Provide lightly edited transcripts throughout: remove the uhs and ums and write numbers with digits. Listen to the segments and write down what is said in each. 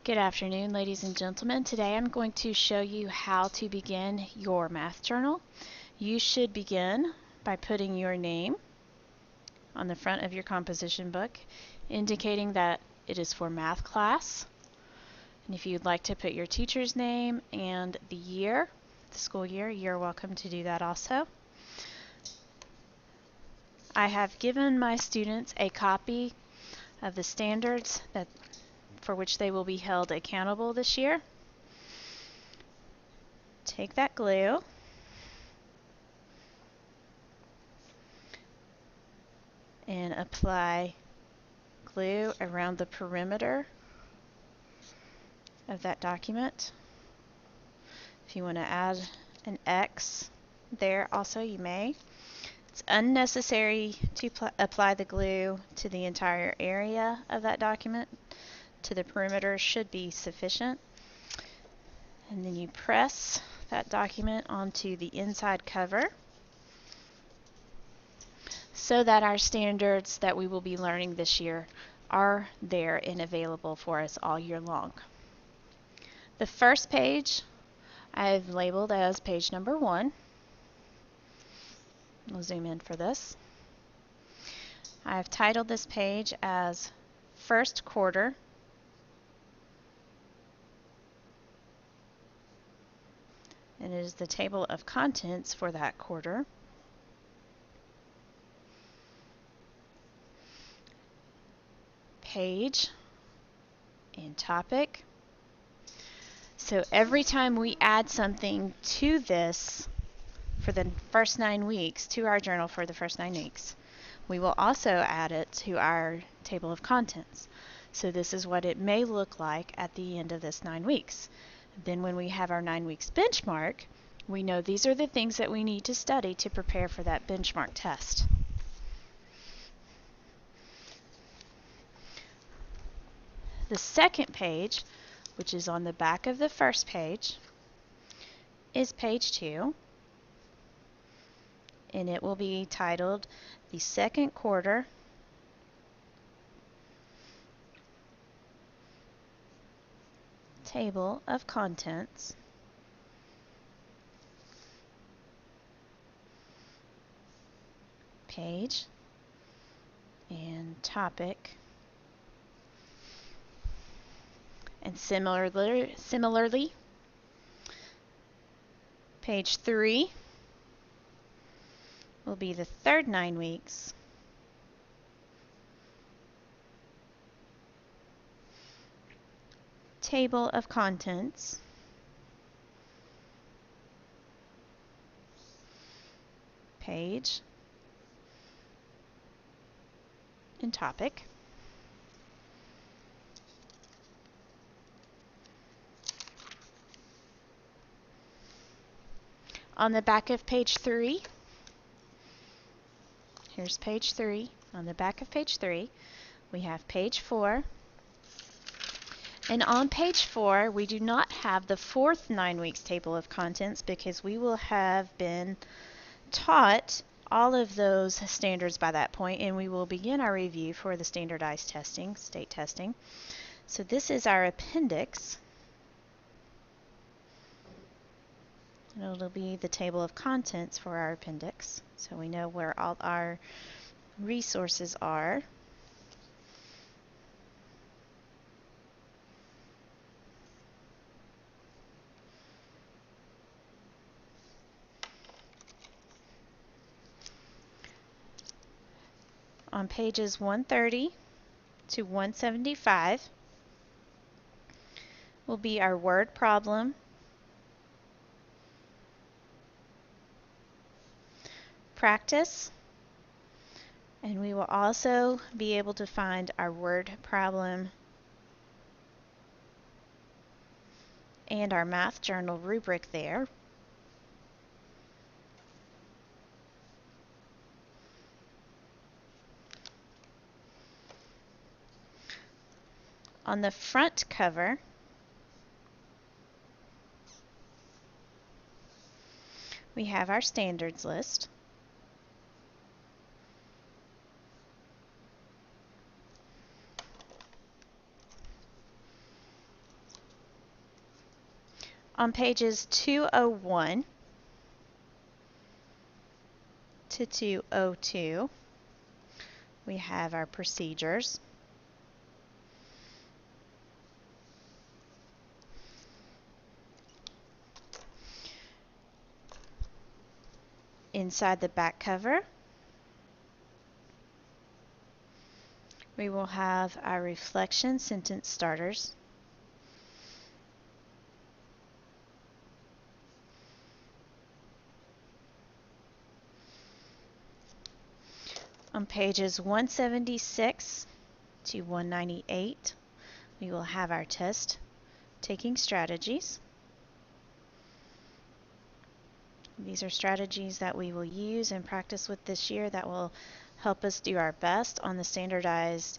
Good afternoon, ladies and gentlemen. Today I'm going to show you how to begin your math journal. You should begin by putting your name on the front of your composition book, indicating that it is for math class. And if you'd like to put your teacher's name and the year, the school year, you're welcome to do that also. I have given my students a copy of the standards for which they will be held accountable this year. Take that glue and apply glue around the perimeter of that document. If you want to add an X there also, you may. It's unnecessary to apply the glue to the entire area of that document. To the perimeter should be sufficient. And then you press that document onto the inside cover so that our standards that we will be learning this year are there and available for us all year long. The first page I've labeled as page number 1. We'll zoom in for this. I've titled this page as First Quarter and it is the table of contents for that quarter. Page and topic. So every time we add something to this for the first 9 weeks, to our journal for the first 9 weeks, we will also add it to our table of contents. So this is what it may look like at the end of this 9 weeks. Then when we have our 9 weeks benchmark, we know these are the things that we need to study to prepare for that benchmark test. The second page, which is on the back of the first page, is page 2, and it will be titled The Second Quarter Table of Contents, page and topic. And similarly, page 3 will be the third 9 weeks. Table of contents. Page and topic. On the back of page 3, here's page 3. On the back of page 3, we have page 4. And on page 4, we do not have the fourth 9 weeks table of contents because we will have been taught all of those standards by that point, and we will begin our review for the standardized testing, state testing. So this is our appendix. And it'll be the table of contents for our appendix, so we know where all our resources are. On pages 130 to 175 will be our word problem, practice, and we will also be able to find our word problem and our math journal rubric there. On the front cover, we have our standards list. On pages 201 to 202, we have our procedures. Inside the back cover, we will have our reflection sentence starters. On pages 176 to 198, we will have our test taking strategies. These are strategies that we will use and practice with this year that will help us do our best on the standardized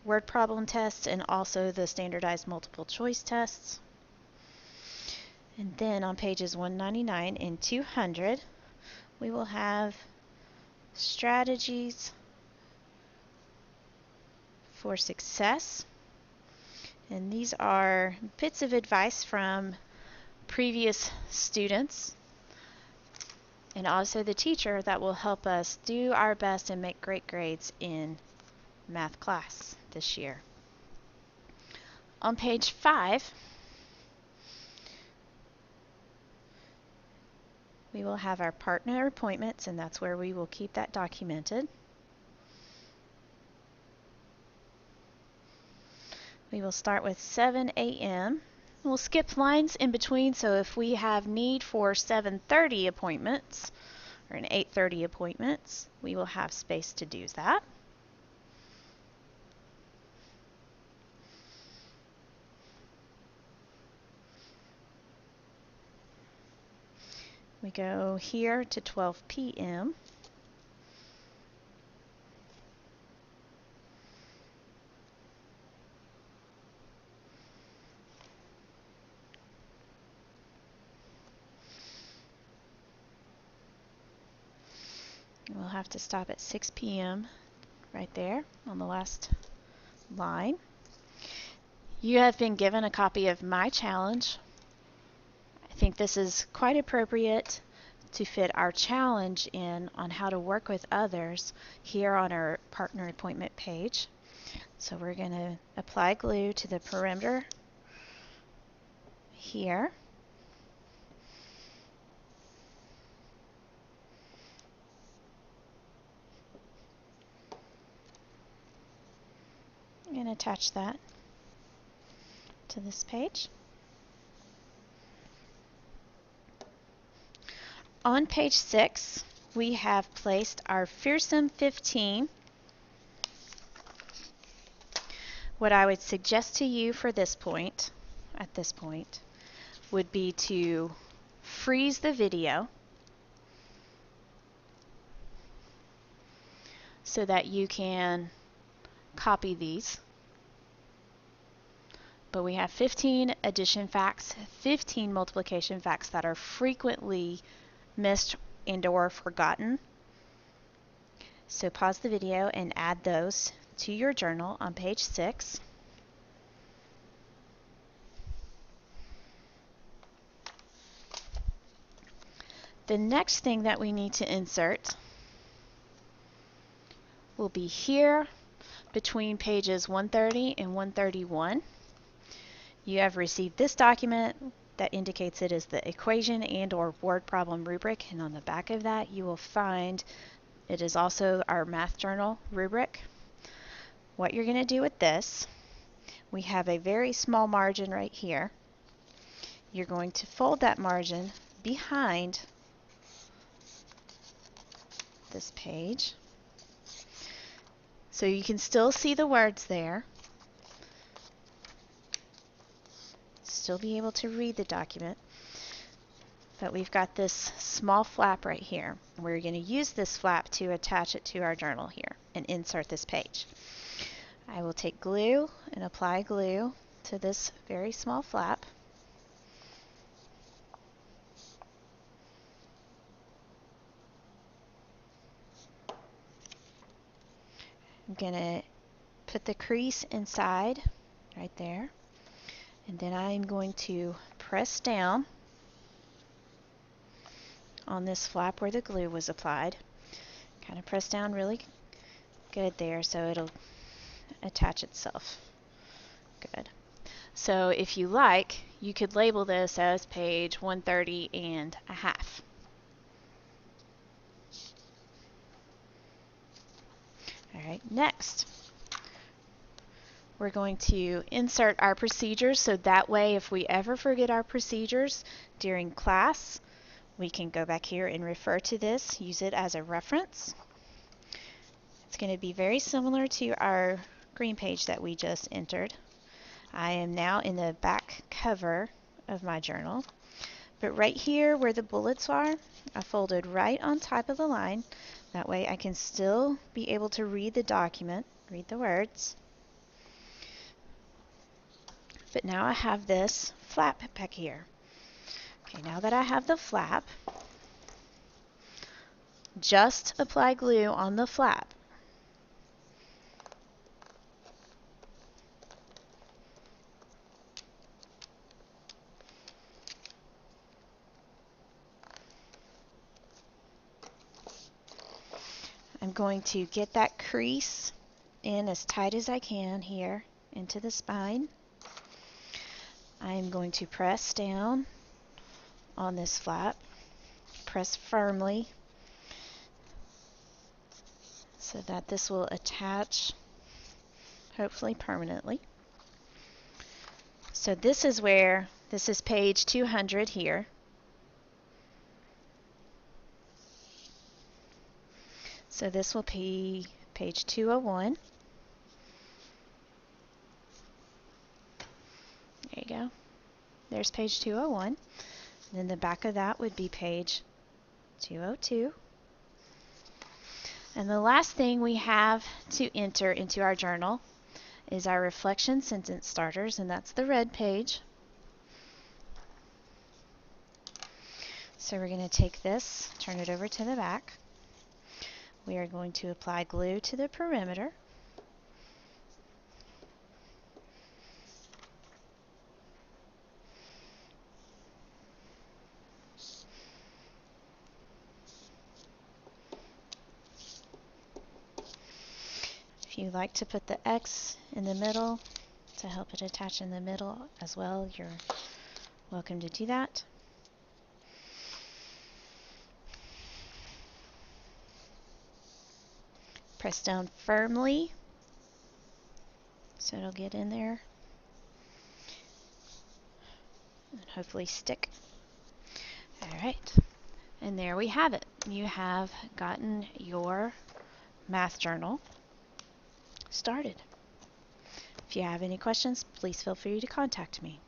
word problem tests and also the standardized multiple choice tests. And then on pages 199 and 200, we will have strategies for success. And these are bits of advice from previous students and also the teacher that will help us do our best and make great grades in math class this year. On page 5, we will have our partner appointments, and that's where we will keep that documented. We will start with 7 a.m. We'll skip lines in between, so if we have need for 7:30 appointments or an 8:30 appointments, we will have space to do that. We go here to 12 p.m. We'll have to stop at 6 p.m. right there on the last line. You have been given a copy of my challenge. I think this is quite appropriate to fit our challenge in on how to work with others here on our partner appointment page. So we're going to apply glue to the perimeter here. And attach that to this page. On page 6, we have placed our Fearsome 15. What I would suggest to you for this point, at this point, would be to freeze the video so that you can copy these. But we have 15 addition facts, 15 multiplication facts that are frequently missed and or forgotten. So pause the video and add those to your journal on page 6. The next thing that we need to insert will be here between pages 130 and 131. You have received this document that indicates it is the equation and or word problem rubric, and on the back of that you will find it is also our math journal rubric. What you're going to do with this, we have a very small margin right here. You're going to fold that margin behind this page so you can still see the words there, still be able to read the document, but we've got this small flap right here. We're going to use this flap to attach it to our journal here and insert this page. I will take glue and apply glue to this very small flap. I'm going to put the crease inside right there, and then I'm going to press down on this flap where the glue was applied. Kind of press down really good there so it'll attach itself. Good. So if you like, you could label this as page 130 and a half. All right, next we're going to insert our procedures, so that way if we ever forget our procedures during class, we can go back here and refer to this, use it as a reference. It's going to be very similar to our green page that we just entered. I am now in the back cover of my journal, but right here where the bullets are, I folded right on top of the line. That way I can still be able to read the document, read the words. But now I have this flap back here. Okay, now that I have the flap, just apply glue on the flap. I'm going to get that crease in as tight as I can here into the spine. I'm going to press down on this flap, press firmly so that this will attach hopefully permanently. So this is where, this is page 200 here. So this will be page 201. There you go. There's page 201. And then the back of that would be page 202. And the last thing we have to enter into our journal is our reflection sentence starters, and that's the red page. So we're going to take this, turn it over to the back. We are going to apply glue to the perimeter. If you like to put the X in the middle to help it attach in the middle as well, you're welcome to do that. Press down firmly so it'll get in there and hopefully stick. Alright, and there we have it. You have gotten your math journal started. If you have any questions, please feel free to contact me.